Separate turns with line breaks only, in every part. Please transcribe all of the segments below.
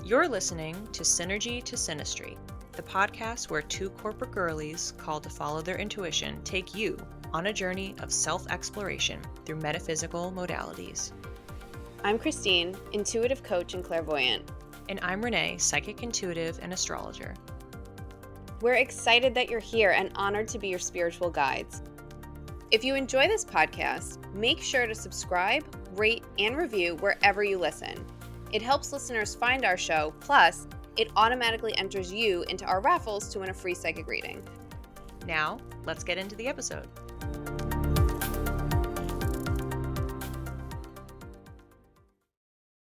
You're listening to Synergy to Synastry, the podcast where two corporate girlies called to follow their intuition take you on a journey of self-exploration through metaphysical modalities.
I'm Christine, intuitive coach and clairvoyant.
And I'm Renee, psychic intuitive and astrologer.
We're excited that you're here and honored to be your spiritual guides. If you enjoy this podcast, make sure to subscribe, rate, and review wherever you listen. It helps listeners find our show, plus it automatically enters you into our raffles to win a free psychic reading.
Now, let's get into the episode.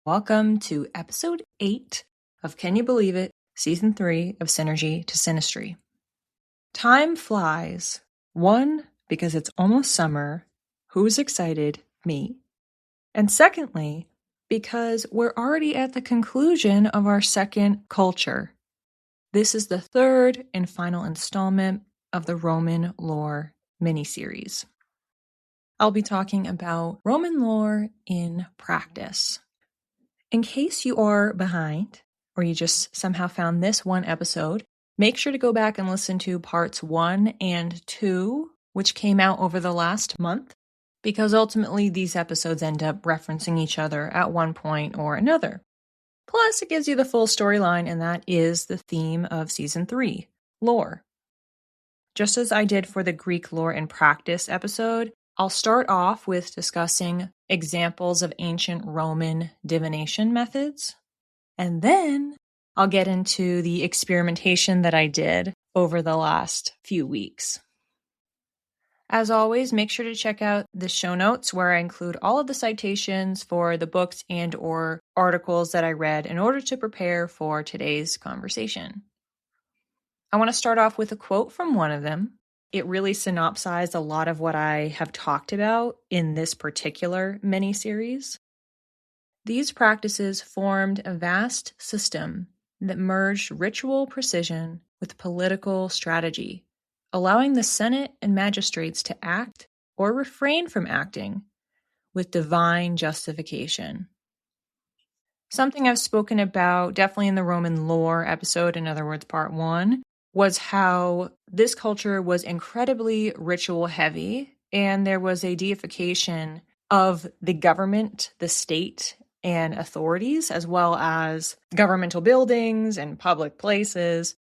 Welcome to episode 8 of Can You Believe It? Season 3 of Synergy to Synastry. Time flies. 1, because it's almost summer. Who's excited? Me. And secondly, because we're already at the conclusion of our second culture. This is the third and final installment of the Roman lore miniseries. I'll be talking about Roman lore in practice. In case you are behind, or you just somehow found this one episode, make sure to go back and listen to parts 1 and 2, which came out over the last month, because ultimately these episodes end up referencing each other at one point or another. Plus, it gives you the full storyline, and that is the theme of Season 3, lore. Just as I did for the Greek lore and practice episode, I'll start off with discussing examples of ancient Roman divination methods, and then I'll get into the experimentation that I did over the last few weeks. As always, make sure to check out the show notes where I include all of the citations for the books and or articles that I read in order to prepare for today's conversation. I want to start off with a quote from one of them. It really synopsized a lot of what I have talked about in this particular mini-series. These practices formed a vast system that merged ritual precision with political strategy, allowing the Senate and magistrates to act or refrain from acting with divine justification. Something I've spoken about definitely in the Roman lore episode, in other words, part 1, was how this culture was incredibly ritual heavy, and there was a deification of the government, the state, and authorities, as well as governmental buildings and public places.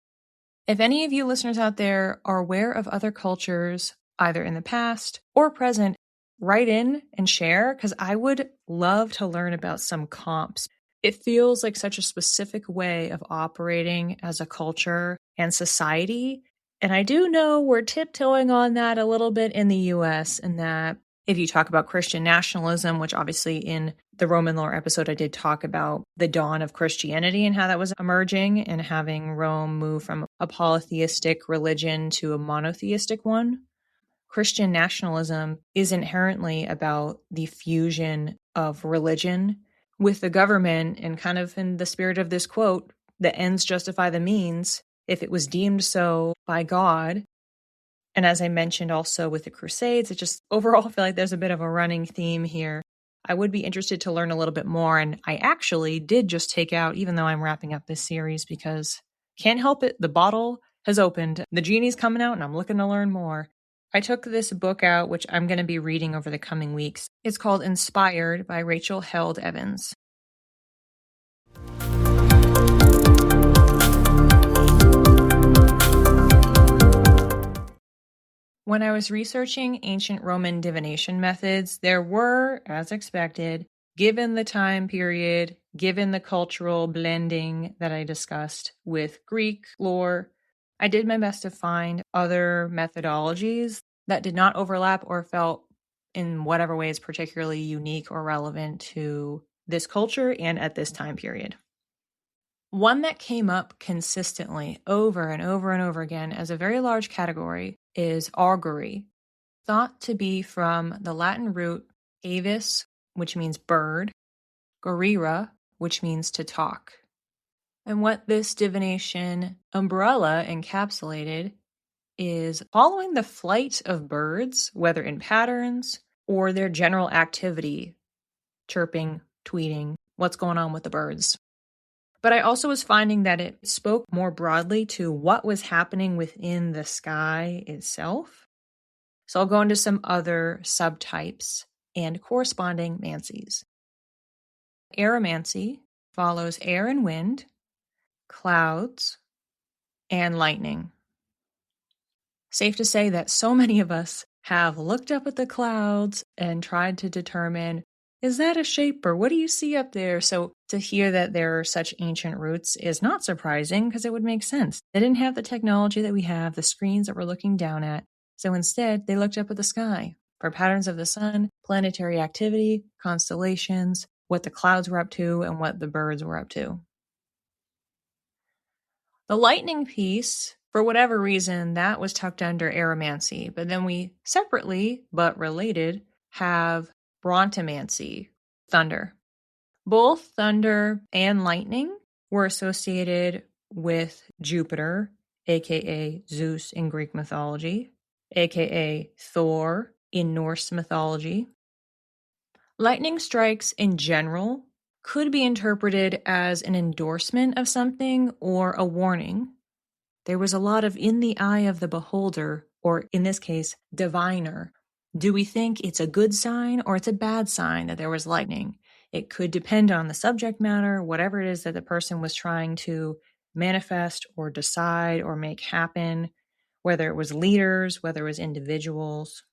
If any of you listeners out there are aware of other cultures, either in the past or present, write in and share, because I would love to learn about some comps. It feels like such a specific way of operating as a culture and society. And I do know we're tiptoeing on that a little bit in the US, and that if you talk about Christian nationalism, which obviously in the Roman lore episode I did talk about the dawn of Christianity and how that was emerging and having Rome move from a polytheistic religion to a monotheistic one. Christian nationalism is inherently about the fusion of religion with the government, and kind of in the spirit of this quote, the ends justify the means if it was deemed so by God. And as I mentioned also with the Crusades, it just overall feel like there's a bit of a running theme here. I would be interested to learn a little bit more, and I actually did just take out, even though I'm wrapping up this series, because can't help it, the bottle has opened, the genie's coming out, and I'm looking to learn more. I took this book out, which I'm going to be reading over the coming weeks. It's called Inspired by Rachel Held Evans. When I was researching ancient Roman divination methods, there were, as expected, given the time period, given the cultural blending that I discussed with Greek lore, I did my best to find other methodologies that did not overlap or felt in whatever ways particularly unique or relevant to this culture and at this time period. One that came up consistently over and over and over again as a very large category is augury, thought to be from the Latin root avis, which means bird, gorira, which means to talk. And what this divination umbrella encapsulated is following the flight of birds, whether in patterns or their general activity, chirping, tweeting, what's going on with the birds. But I also was finding that it spoke more broadly to what was happening within the sky itself. So I'll go into some other subtypes and corresponding mancies. Aeromancy follows air and wind, clouds, and lightning. Safe to say that so many of us have looked up at the clouds and tried to determine, is that a shape or what do you see up there? So to hear that there are such ancient roots is not surprising because it would make sense. They didn't have the technology that we have, the screens that we're looking down at. So instead, they looked up at the sky for patterns of the sun, planetary activity, constellations, what the clouds were up to, and what the birds were up to. The lightning piece, for whatever reason, that was tucked under aeromancy, but then we separately, but related, have brontomancy, thunder. Both thunder and lightning were associated with Jupiter, aka Zeus in Greek mythology, aka Thor in Norse mythology. Lightning strikes in general could be interpreted as an endorsement of something or a warning. There was a lot of in the eye of the beholder, or in this case, diviner. Do we think it's a good sign or it's a bad sign that there was lightning? It could depend on the subject matter, whatever it is that the person was trying to manifest or decide or make happen, whether it was leaders, whether it was individuals.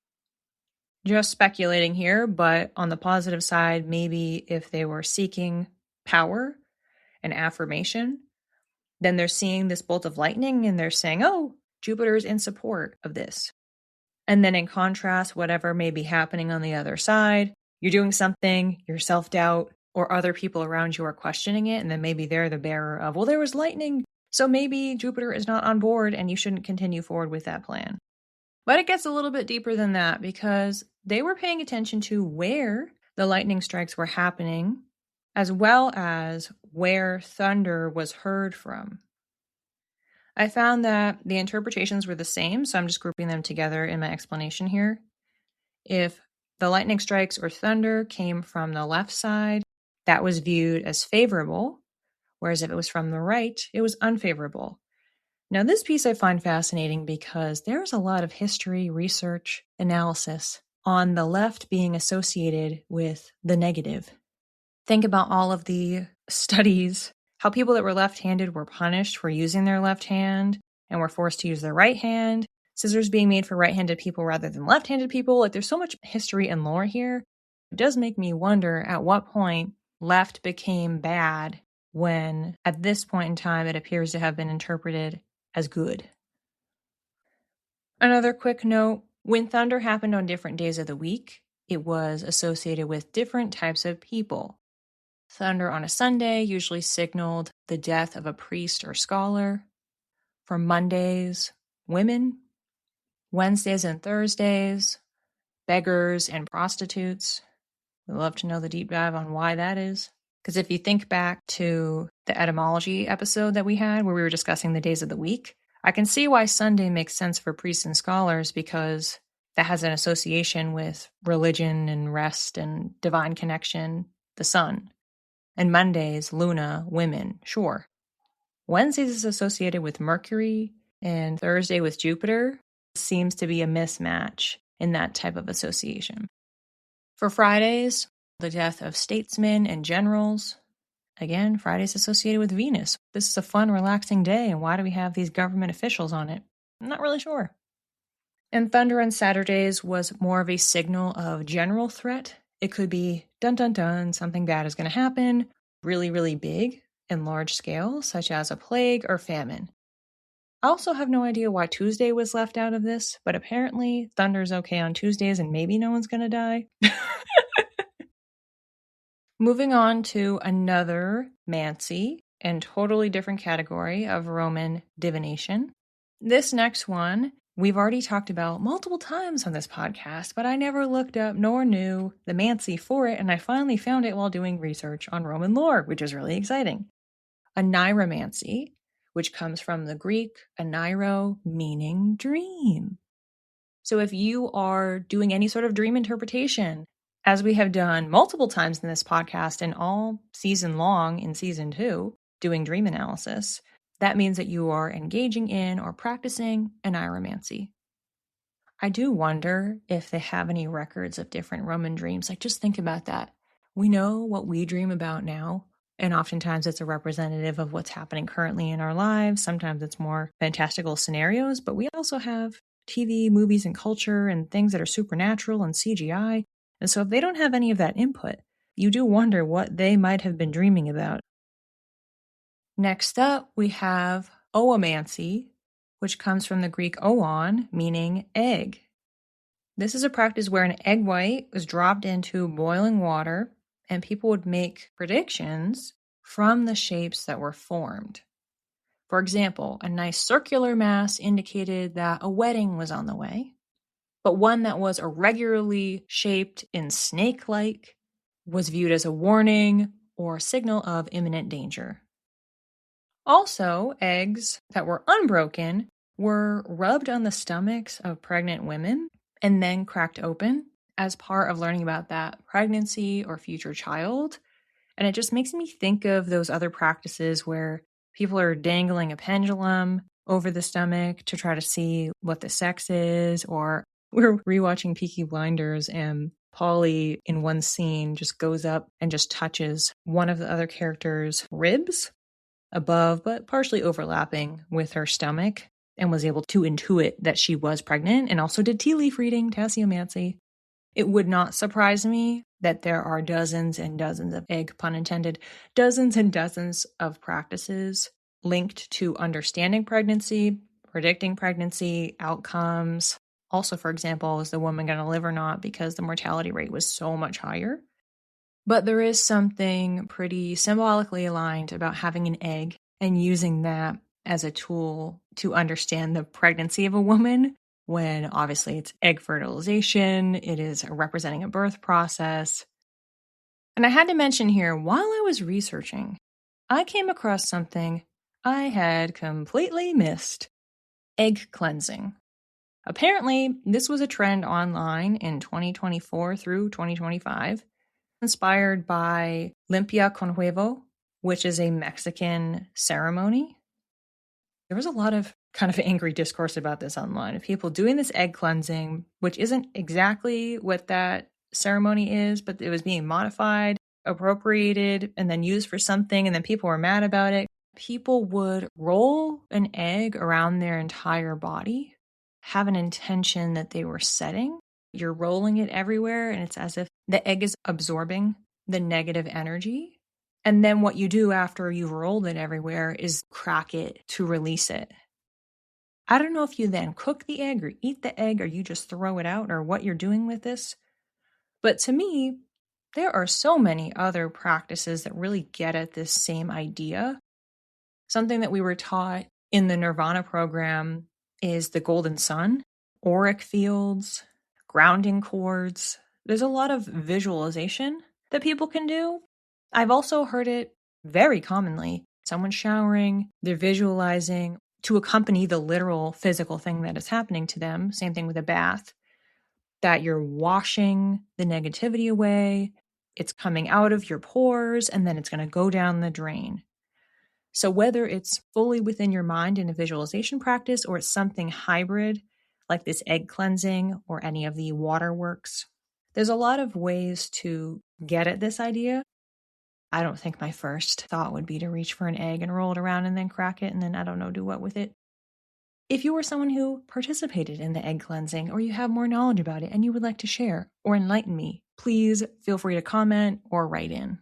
Just speculating here, but on the positive side, maybe if they were seeking power and affirmation, then they're seeing this bolt of lightning and they're saying, oh, Jupiter's in support of this. And then in contrast, whatever may be happening on the other side, you're doing something, your self-doubt, or other people around you are questioning it, and then maybe they're the bearer of, well, there was lightning, so maybe Jupiter is not on board and you shouldn't continue forward with that plan. But it gets a little bit deeper than that because they were paying attention to where the lightning strikes were happening, as well as where thunder was heard from. I found that the interpretations were the same, so I'm just grouping them together in my explanation here. If the lightning strikes or thunder came from the left side, that was viewed as favorable, whereas if it was from the right, it was unfavorable. Now, this piece I find fascinating because there's a lot of history, research, analysis on the left being associated with the negative. Think about all of the studies, how people that were left-handed were punished for using their left hand and were forced to use their right hand, scissors being made for right-handed people rather than left-handed people. Like, there's so much history and lore here. It does make me wonder at what point left became bad when, at this point in time, it appears to have been interpreted as good. Another quick note, when thunder happened on different days of the week, it was associated with different types of people. Thunder on a Sunday usually signaled the death of a priest or scholar. For Mondays, women. Wednesdays and Thursdays, beggars and prostitutes. We'd love to know the deep dive on why that is. Because if you think back to the etymology episode that we had where we were discussing the days of the week, I can see why Sunday makes sense for priests and scholars because that has an association with religion and rest and divine connection, the sun. And Mondays, Luna, women, sure. Wednesdays is associated with Mercury and Thursday with Jupiter. Seems to be a mismatch in that type of association. For Fridays, the death of statesmen and generals. Again, Friday's associated with Venus. This is a fun, relaxing day, and why do we have these government officials on it? I'm not really sure. And thunder on Saturdays was more of a signal of general threat. It could be, dun dun dun, something bad is going to happen, really, really big and large scale, such as a plague or famine. I also have no idea why Tuesday was left out of this, but apparently thunder's okay on Tuesdays and maybe no one's going to die. Moving on to another mancy and totally different category of Roman divination. This next one, we've already talked about multiple times on this podcast, but I never looked up nor knew the mancy for it, and I finally found it while doing research on Roman lore, which is really exciting. A niromancy, which comes from the Greek anairo, meaning dream. So if you are doing any sort of dream interpretation, as we have done multiple times in this podcast and all season long in season 2, doing dream analysis, that means that you are engaging in or practicing aniromancy. I do wonder if they have any records of different Roman dreams. Like, just think about that. We know what we dream about now, and oftentimes it's a representative of what's happening currently in our lives. Sometimes it's more fantastical scenarios, but we also have TV, movies, and culture and things that are supernatural and CGI. And so if they don't have any of that input, you do wonder what they might have been dreaming about. Next up, we have oomancy, which comes from the Greek oon, meaning egg. This is a practice where an egg white was dropped into boiling water and people would make predictions from the shapes that were formed. For example, a nice circular mass indicated that a wedding was on the way, but one that was irregularly shaped and snake-like was viewed as a warning or signal of imminent danger. Also, eggs that were unbroken were rubbed on the stomachs of pregnant women and then cracked open as part of learning about that pregnancy or future child. And it just makes me think of those other practices where people are dangling a pendulum over the stomach to try to see what the sex is. Or we're rewatching Peaky Blinders and Polly in one scene just goes up and just touches one of the other characters' ribs above, but partially overlapping with her stomach, and was able to intuit that she was pregnant and also did tea leaf reading, tasseomancy. It would not surprise me that there are dozens and dozens of, egg pun intended, dozens and dozens of practices linked to understanding pregnancy, predicting pregnancy outcomes. Also, for example, is the woman going to live or not, because the mortality rate was so much higher. But there is something pretty symbolically aligned about having an egg and using that as a tool to understand the pregnancy of a woman, when obviously it's egg fertilization, it is representing a birth process. And I had to mention here, while I was researching, I came across something I had completely missed: egg cleansing. Apparently, this was a trend online in 2024 through 2025, inspired by Limpia con Huevo, which is a Mexican ceremony. There was a lot of kind of angry discourse about this online, of people doing this egg cleansing, which isn't exactly what that ceremony is, but it was being modified, appropriated, and then used for something, and then people were mad about it. People would roll an egg around their entire body, have an intention that they were setting. You're rolling it everywhere, and it's as if the egg is absorbing the negative energy. And then what you do after you've rolled it everywhere is crack it to release it. I don't know if you then cook the egg or eat the egg, or you just throw it out, or what you're doing with this. But to me, there are so many other practices that really get at this same idea. Something that we were taught in the Nuurvana program is the golden sun, auric fields, grounding cords. There's a lot of visualization that people can do. I've also heard it very commonly. Someone's showering, they're visualizing to accompany the literal physical thing that is happening to them. Same thing with a bath, that you're washing the negativity away. It's coming out of your pores, and then it's going to go down the drain. So whether it's fully within your mind in a visualization practice, or it's something hybrid like this egg cleansing or any of the water works, there's a lot of ways to get at this idea. I don't think my first thought would be to reach for an egg and roll it around and then crack it and then, I don't know, do what with it. If you are someone who participated in the egg cleansing, or you have more knowledge about it and you would like to share or enlighten me, please feel free to comment or write in.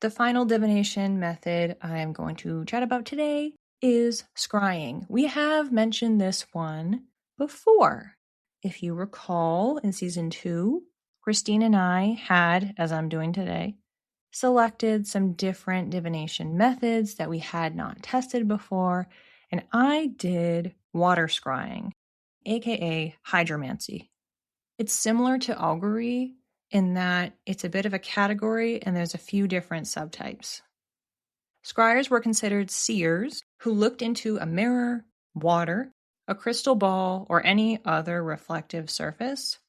The final divination method I am going to chat about today is scrying. We have mentioned this one before. If you recall, in season 2, Christine and I had, as I'm doing today, selected some different divination methods that we had not tested before, and I did water scrying, aka hydromancy. It's similar to augury in that it's a bit of a category and there's a few different subtypes. Scryers were considered seers who looked into a mirror, water, a crystal ball, or any other reflective surface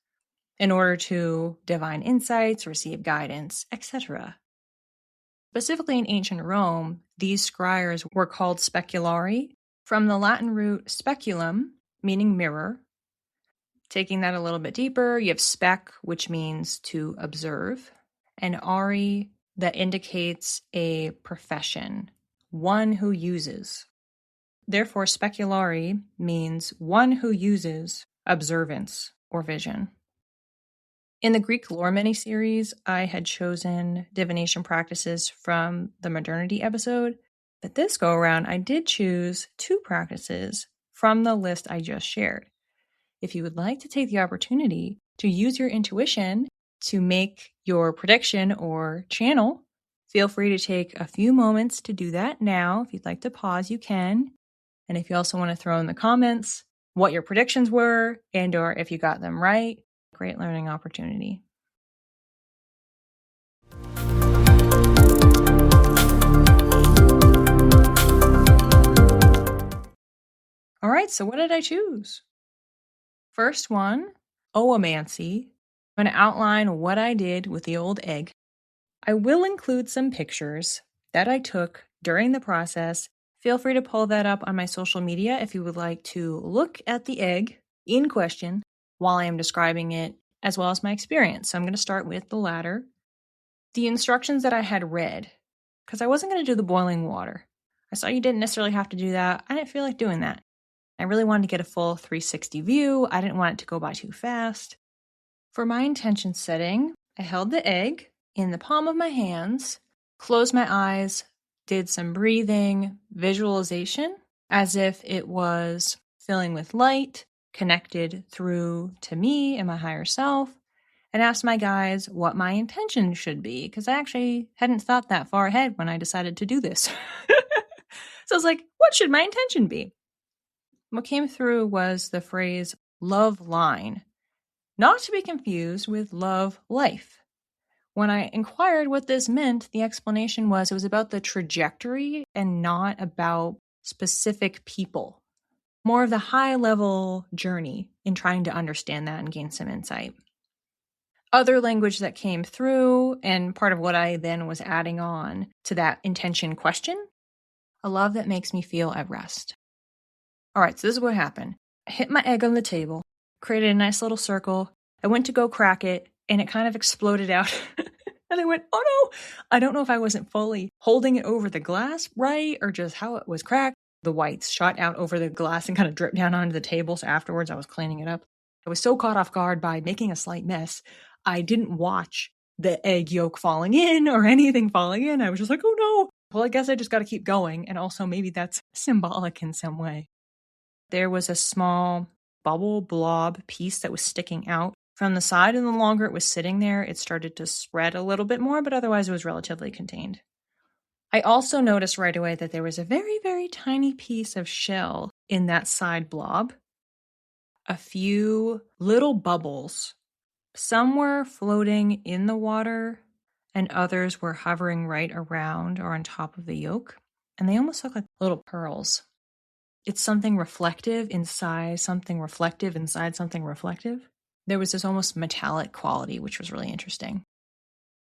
in order to divine insights, receive guidance, etc. Specifically in ancient Rome, these scryers were called speculari, from the Latin root speculum, meaning mirror. Taking that a little bit deeper, you have spec, which means to observe, and ari, that indicates a profession, one who uses. Therefore, speculari means one who uses observance or vision. In the Greek lore miniseries, I had chosen divination practices from the modernity episode, but this go around, I did choose 2 practices from the list I just shared. If you would like to take the opportunity to use your intuition to make your prediction or channel, feel free to take a few moments to do that now. If you'd like to pause, you can. And if you also want to throw in the comments what your predictions were and or if you got them right, great learning opportunity. All right, so what did I choose? First one, oomancy. I'm going to outline what I did with the old egg. I will include some pictures that I took during the process. Feel free to pull that up on my social media if you would like to look at the egg in question while I am describing it, as well as my experience. So I'm going to start with the latter. The instructions that I had read, because I wasn't going to do the boiling water. I saw you didn't necessarily have to do that. I didn't feel like doing that. I really wanted to get a full 360 view. I didn't want it to go by too fast. For my intention setting, I held the egg in the palm of my hands, closed my eyes, did some breathing, visualization, as if it was filling with light, connected through to me and my higher self, and asked my guides what my intention should be, because I actually hadn't thought that far ahead when I decided to do this. So I was like, what should my intention be? What came through was the phrase love line, not to be confused with love life. When I inquired what this meant, the explanation was it was about the trajectory and not about specific people. More of the high-level journey in trying to understand that and gain some insight. Other language that came through, and part of what I then was adding on to that intention question, a love that makes me feel at rest. All right, so this is what happened. I hit my egg on the table, created a nice little circle. I went to go crack it, and it kind of exploded out. And I went, oh no! I don't know if I wasn't fully holding it over the glass right, or just how it was cracked. The whites shot out over the glass and kind of dripped down onto the table, so afterwards I was cleaning it up. I was so caught off guard by making a slight mess, I didn't watch the egg yolk falling in or anything falling in. I was just like, oh no! Well, I guess I just got to keep going, and also maybe that's symbolic in some way. There was a small bubble blob piece that was sticking out from the side, and the longer it was sitting there, it started to spread a little bit more, but otherwise it was relatively contained. I also noticed right away that there was a very, very tiny piece of shell in that side blob. A few little bubbles. Some were floating in the water, and others were hovering right around or on top of the yolk, and they almost look like little pearls. It's something reflective inside something reflective inside something reflective. There was this almost metallic quality, which was really interesting.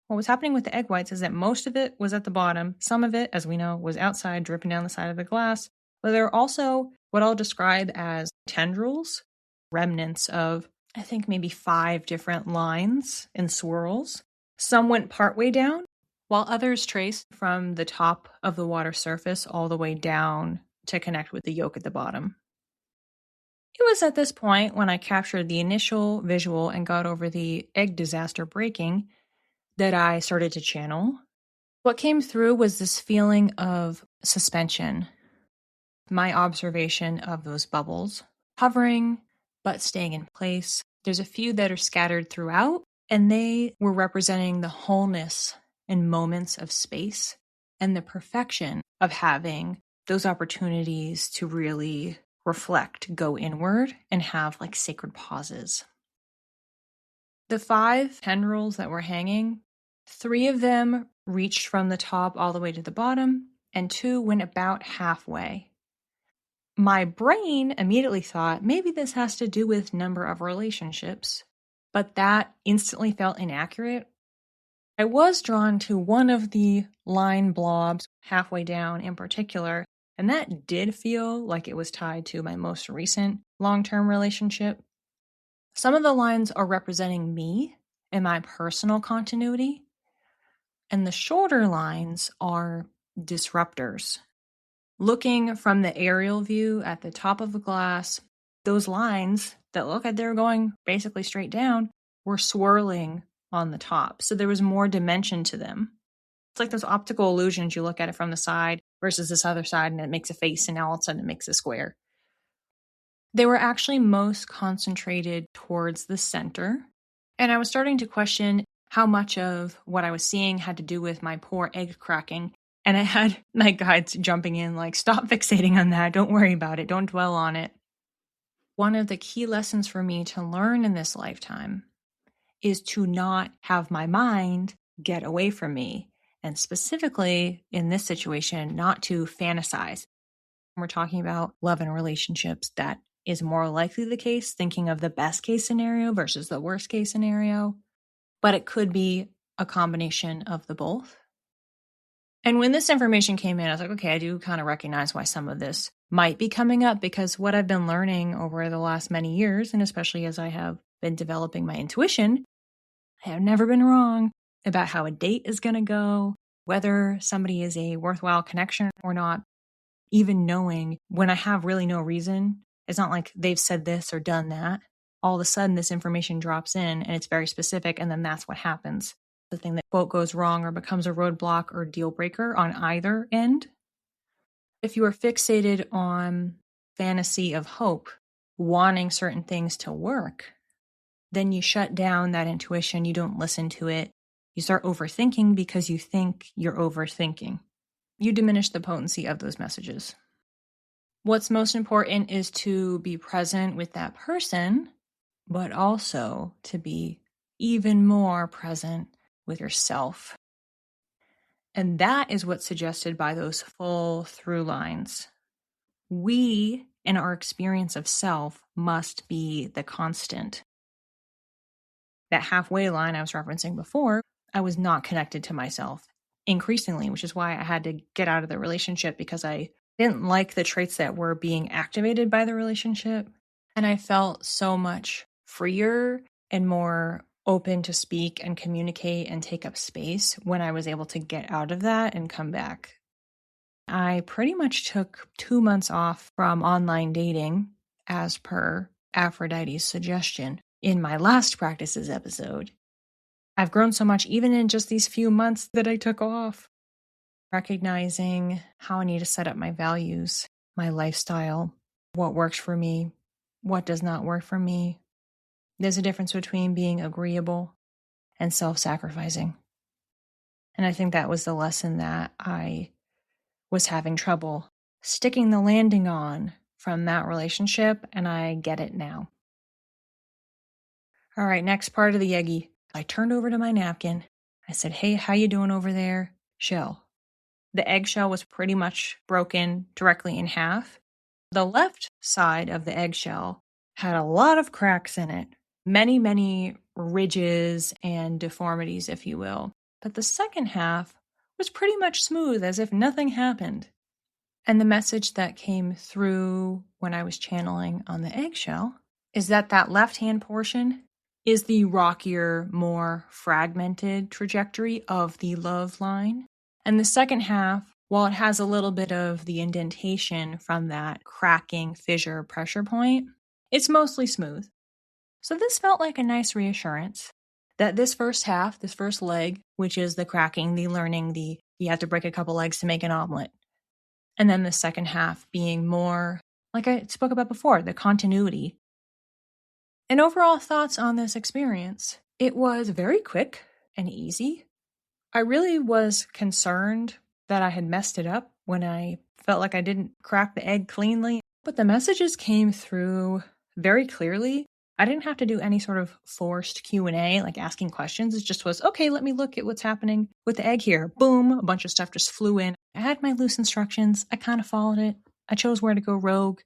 What was happening with the egg whites is that most of it was at the bottom. Some of it, as we know, was outside, dripping down the side of the glass. But there are also what I'll describe as tendrils, remnants of, I think, maybe 5 different lines and swirls. Some went partway down, while others traced from the top of the water surface all the way down to connect with the yolk at the bottom. It was at this point, when I captured the initial visual and got over the egg disaster breaking, that I started to channel. What came through was this feeling of suspension. My observation of those bubbles, hovering, but staying in place. There's a few that are scattered throughout, and they were representing the wholeness and moments of space and the perfection of having those opportunities to really reflect, go inward, and have like sacred pauses. The 5 tendrils that were hanging, 3 of them reached from the top all the way to the bottom, and 2 went about halfway. My brain immediately thought maybe this has to do with number of relationships, but that instantly felt inaccurate. I was drawn to one of the line blobs halfway down in particular, and that did feel like it was tied to my most recent long-term relationship. Some of the lines are representing me and my personal continuity, and the shorter lines are disruptors. Looking from the aerial view at the top of the glass, those lines that look like they're going basically straight down were swirling on the top. So there was more dimension to them. It's like those optical illusions. You look at it from the side versus this other side and it makes a face, and now all of a sudden it makes a square. They were actually most concentrated towards the center. And I was starting to question how much of what I was seeing had to do with my poor egg cracking. And I had my guides jumping in like, stop fixating on that. Don't worry about it. Don't dwell on it. One of the key lessons for me to learn in this lifetime is to not have my mind get away from me. And specifically in this situation, not to fantasize. We're talking about love and relationships. That is more likely the case, thinking of the best case scenario versus the worst case scenario. But it could be a combination of the both. And when this information came in, I was like, okay, I do kind of recognize why some of this might be coming up, because what I've been learning over the last many years, and especially as I have been developing my intuition, I have never been wrong about how a date is going to go, whether somebody is a worthwhile connection or not. Even knowing when I have really no reason, it's not like they've said this or done that. All of a sudden, this information drops in and it's very specific, and then that's what happens. The thing that, quote, goes wrong or becomes a roadblock or deal breaker on either end. If you are fixated on fantasy of hope, wanting certain things to work, then you shut down that intuition. You don't listen to it. You start overthinking because you think you're overthinking. You diminish the potency of those messages. What's most important is to be present with that person, but also to be even more present with yourself. And that is what's suggested by those full through lines. We, in our experience of self, must be the constant. That halfway line I was referencing before, I was not connected to myself increasingly, which is why I had to get out of the relationship, because I didn't like the traits that were being activated by the relationship. And I felt so much freer and more open to speak and communicate and take up space when I was able to get out of that and come back. I pretty much took 2 months off from online dating as per Aphrodite's suggestion in my last practices episode. I've grown so much even in just these few months that I took off. Recognizing how I need to set up my values, my lifestyle, what works for me, what does not work for me. There's a difference between being agreeable and self-sacrificing. And I think that was the lesson that I was having trouble sticking the landing on from that relationship, and I get it now. All right, next part of the Yegi. I turned over to my napkin. I said, hey, how you doing over there? Shell. The eggshell was pretty much broken directly in half. The left side of the eggshell had a lot of cracks in it. Many, many ridges and deformities, if you will. But the second half was pretty much smooth, as if nothing happened. And the message that came through when I was channeling on the eggshell is that that left-hand portion is the rockier, more fragmented trajectory of the love line. And the second half, while it has a little bit of the indentation from that cracking fissure pressure point, it's mostly smooth. So this felt like a nice reassurance that this first half, this first leg, which is the cracking, the learning, you have to break a couple eggs to make an omelet. And then the second half being more, like I spoke about before, the continuity. And overall thoughts on this experience. It was very quick and easy. I really was concerned that I had messed it up when I felt like I didn't crack the egg cleanly. But the messages came through very clearly. I didn't have to do any sort of forced Q&A, like asking questions. It just was, okay, let me look at what's happening with the egg here. Boom, a bunch of stuff just flew in. I had my loose instructions. I kind of followed it. I chose where to go rogue.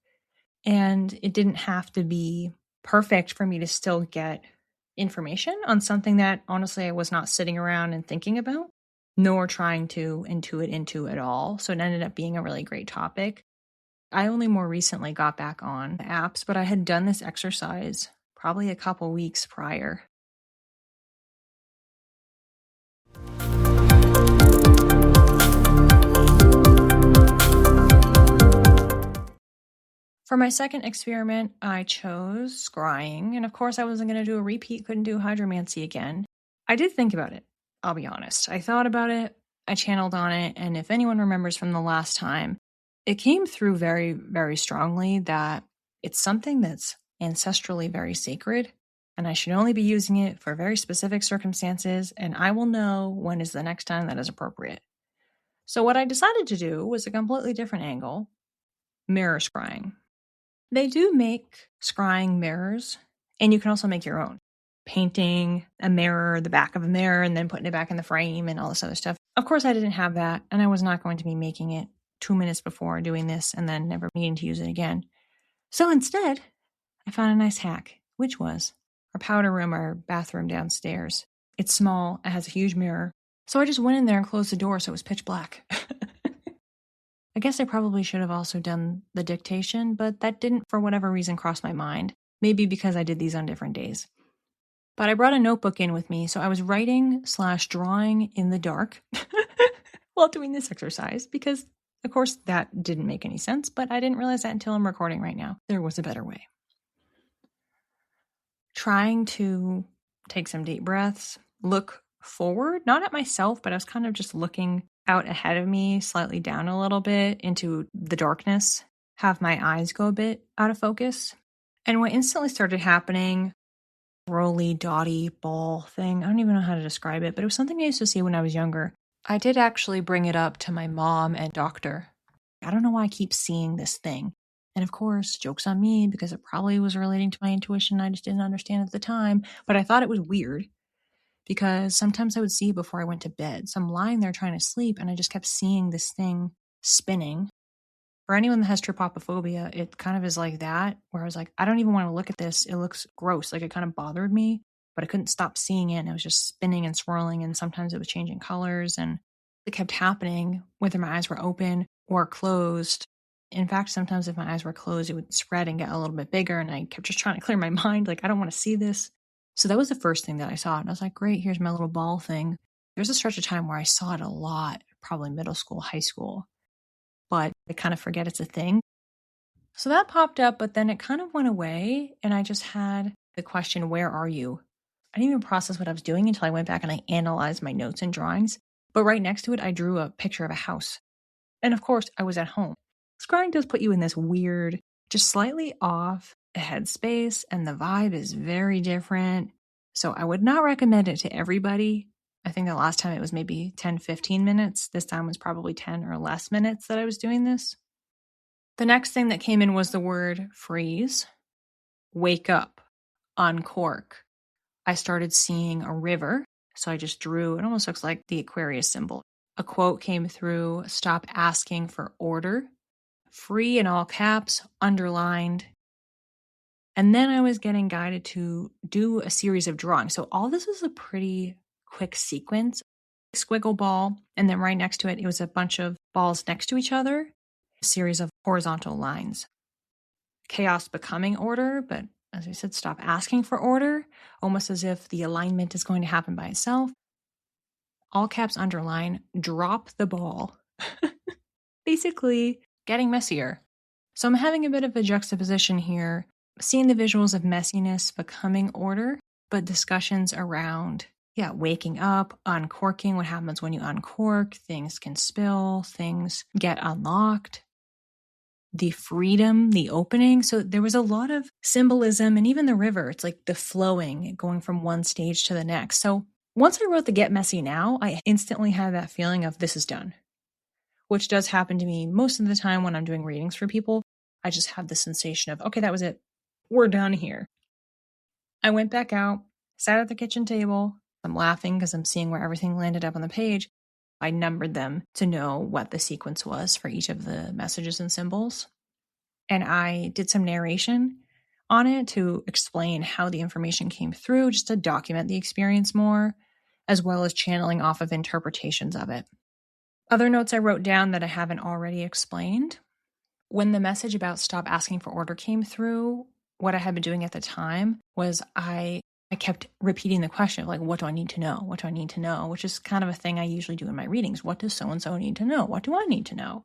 And it didn't have to be perfect for me to still get information on something that honestly I was not sitting around and thinking about, nor trying to intuit into at all. So it ended up being a really great topic. I only more recently got back on apps, but I had done this exercise probably a couple weeks prior. For my second experiment, I chose scrying, and of course I wasn't going to do a repeat, couldn't do hydromancy again. I did think about it, I'll be honest. I thought about it, I channeled on it, and if anyone remembers from the last time, it came through very, very strongly that it's something that's ancestrally very sacred, and I should only be using it for very specific circumstances, and I will know when is the next time that is appropriate. So what I decided to do was a completely different angle, mirror scrying. They do make scrying mirrors, and you can also make your own. Painting a mirror, the back of a mirror, and then putting it back in the frame and all this other stuff. Of course, I didn't have that, and I was not going to be making it 2 minutes before doing this and then never needing to use it again. So instead, I found a nice hack, which was our powder room, our bathroom downstairs. It's small, it has a huge mirror. So I just went in there and closed the door so it was pitch black. I guess I probably should have also done the dictation, but that didn't, for whatever reason, cross my mind. Maybe because I did these on different days. But I brought a notebook in with me, so I was writing/drawing in the dark while doing this exercise, because, of course, that didn't make any sense, but I didn't realize that until I'm recording right now. There was a better way. Trying to take some deep breaths, look forward, not at myself, but I was kind of just looking out ahead of me, slightly down a little bit into the darkness, have my eyes go a bit out of focus. And what instantly started happening, rolly, dotty ball thing, I don't even know how to describe it, but it was something I used to see when I was younger. I did actually bring it up to my mom and doctor. I don't know why I keep seeing this thing. And of course, joke's on me because it probably was relating to my intuition. I just didn't understand at the time, but I thought it was weird because sometimes I would see it before I went to bed. So I'm lying there trying to sleep and I just kept seeing this thing spinning. For anyone that has trypophobia, it kind of is like that, where I was like, I don't even want to look at this. It looks gross. Like it kind of bothered me, but I couldn't stop seeing it. And it was just spinning and swirling. And sometimes it was changing colors and it kept happening whether my eyes were open or closed. In fact, sometimes if my eyes were closed, it would spread and get a little bit bigger. And I kept just trying to clear my mind. Like, I don't want to see this. So that was the first thing that I saw. And I was like, great, here's my little ball thing. There's a stretch of time where I saw it a lot, probably middle school, high school, but I kind of forget it's a thing. So that popped up, but then it kind of went away. And I just had the question, where are you? I didn't even process what I was doing until I went back and I analyzed my notes and drawings. But right next to it, I drew a picture of a house. And of course, I was at home. Scrying does put you in this weird, just slightly off headspace, and the vibe is very different. So I would not recommend it to everybody. I think the last time it was maybe 10, 15 minutes. This time was probably 10 or less minutes that I was doing this. The next thing that came in was the word freeze, wake up, uncork. I started seeing a river, so I just drew, it almost looks like the Aquarius symbol. A quote came through, stop asking for order, free in all caps, underlined. And then I was getting guided to do a series of drawings. So all this was a pretty quick sequence. Squiggle ball, and then right next to it, it was a bunch of balls next to each other, a series of horizontal lines. Chaos becoming order, but as I said, stop asking for order, almost as if the alignment is going to happen by itself. All caps underline, drop the ball. Basically, getting messier. So I'm having a bit of a juxtaposition here, seeing the visuals of messiness becoming order, but discussions around, waking up, uncorking, what happens when you uncork, things can spill, things get unlocked, the freedom, the opening. So there was a lot of symbolism, and even the river, it's like the flowing, going from one stage to the next. So once I wrote the Get Messy Now, I instantly had that feeling of this is done, which does happen to me most of the time when I'm doing readings for people. I just have the sensation of, okay, that was it. We're done here. I went back out, sat at the kitchen table. I'm laughing because I'm seeing where everything landed up on the page. I numbered them to know what the sequence was for each of the messages and symbols. And I did some narration on it to explain how the information came through, just to document the experience more, as well as channeling off of interpretations of it. Other notes I wrote down that I haven't already explained. When the message about stop asking for order came through, what I had been doing at the time was I kept repeating the question of like, what do I need to know? What do I need to know? Which is kind of a thing I usually do in my readings. What does so-and-so need to know? What do I need to know?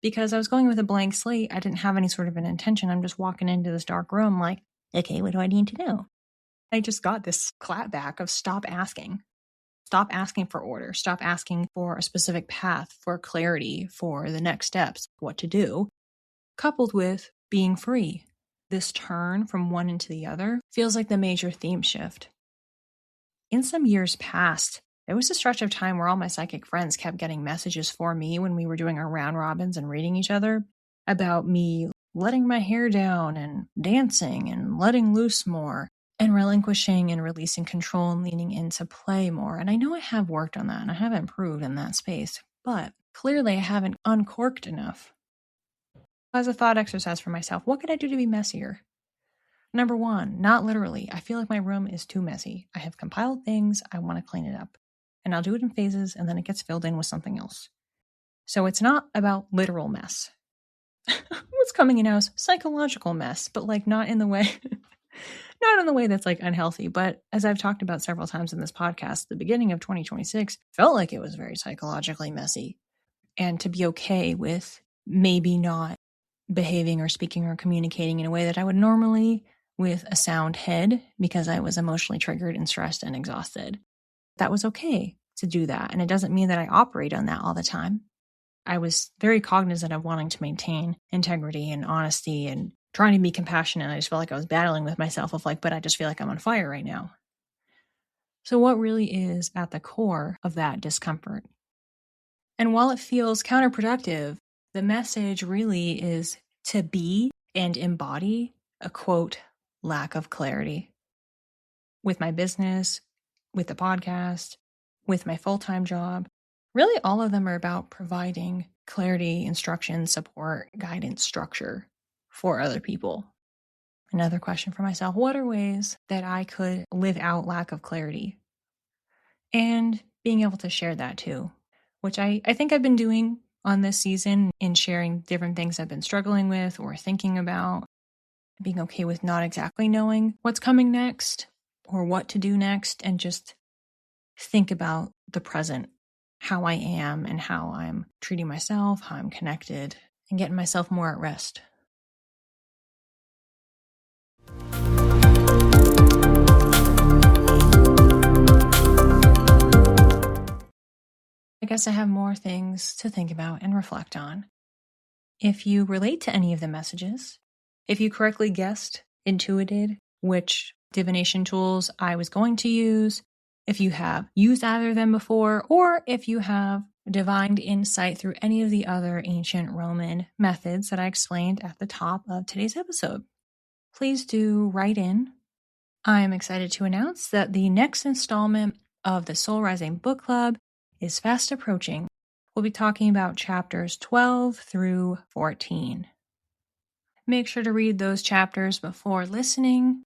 Because I was going with a blank slate. I didn't have any sort of an intention. I'm just walking into this dark room like, okay, what do I need to know? I just got this clapback of stop asking. Stop asking for order. Stop asking for a specific path, for clarity, for the next steps, what to do, coupled with being free. This turn from one into the other feels like the major theme shift. In some years past, there was a stretch of time where all my psychic friends kept getting messages for me when we were doing our round robins and reading each other about me letting my hair down and dancing and letting loose more and relinquishing and releasing control and leaning into play more. And I know I have worked on that and I have improved in that space, but clearly I haven't uncorked enough. As a thought exercise for myself, what could I do to be messier? Number one, not literally. I feel like my room is too messy. I have compiled things. I want to clean it up. And I'll do it in phases, and then it gets filled in with something else. So it's not about literal mess. What's coming in now is psychological mess, but like not in the way that's like unhealthy. But as I've talked about several times in this podcast, the beginning of 2026 felt like it was very psychologically messy. And to be okay with maybe not behaving or speaking or communicating in a way that I would normally with a sound head because I was emotionally triggered and stressed and exhausted. That was okay to do that. And it doesn't mean that I operate on that all the time. I was very cognizant of wanting to maintain integrity and honesty and trying to be compassionate. I just felt like I was battling with myself of like, but I just feel like I'm on fire right now. So what really is at the core of that discomfort? And while it feels counterproductive, the message really is to be and embody a quote, lack of clarity. With my business, with the podcast, with my full-time job, really all of them are about providing clarity, instruction, support, guidance, structure for other people. Another question for myself, what are ways that I could live out lack of clarity? And being able to share that too, which I think I've been doing on this season in sharing different things I've been struggling with or thinking about, being okay with not exactly knowing what's coming next or what to do next, and just think about the present, how I am and how I'm treating myself, how I'm connected, and getting myself more at rest. I guess I have more things to think about and reflect on. If you relate to any of the messages, if you correctly guessed, intuited which divination tools I was going to use, if you have used either of them before, or if you have divined insight through any of the other ancient Roman methods that I explained at the top of today's episode, please do write in. I am excited to announce that the next installment of the Soul Rising Book Club is fast approaching. We'll be talking about chapters 12 through 14. Make sure to read those chapters before listening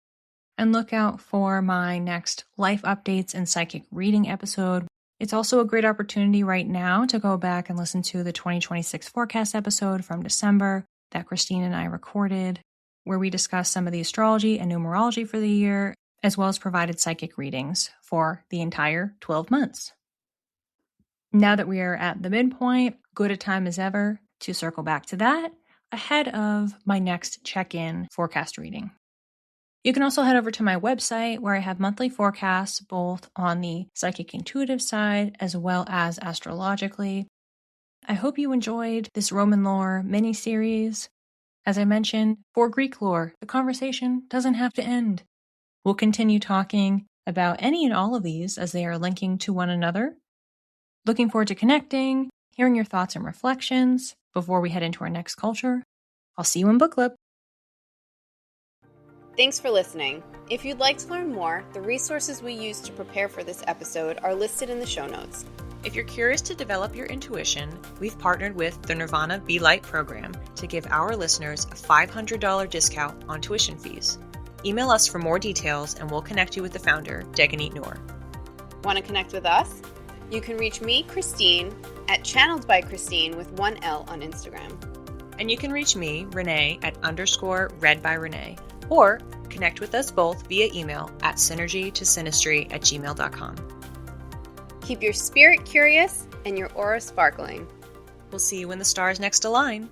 and look out for my next life updates and psychic reading episode. It's also a great opportunity right now to go back and listen to the 2026 forecast episode from December that Christine and I recorded, where we discussed some of the astrology and numerology for the year, as well as provided psychic readings for the entire 12 months. Now that we are at the midpoint, good a time as ever to circle back to that ahead of my next check-in forecast reading. You can also head over to my website where I have monthly forecasts both on the psychic intuitive side as well as astrologically. I hope you enjoyed this Roman lore mini-series. As I mentioned, for Greek lore, the conversation doesn't have to end. We'll continue talking about any and all of these as they are linking to one another. Looking forward to connecting, hearing your thoughts and reflections before we head into our next culture. I'll see you in book club.
Thanks for listening. If you'd like to learn more, the resources we used to prepare for this episode are listed in the show notes.
If you're curious to develop your intuition, we've partnered with the Nuurvana Be Light program to give our listeners a $500 discount on tuition fees. Email us for more details and we'll connect you with the founder, Deganit Noor.
Want to connect with us? You can reach me, Christine, at Channeled by Christine with one L on Instagram.
And you can reach me, Renee, at _read by Renee, or connect with us both via email at synergytosynastry@gmail.com.
Keep your spirit curious and your aura sparkling.
We'll see you when the stars next align.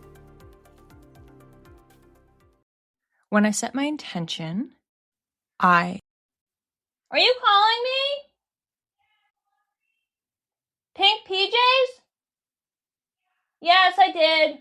When I set my intention, Are you calling me? Pink PJs? Yes, I did.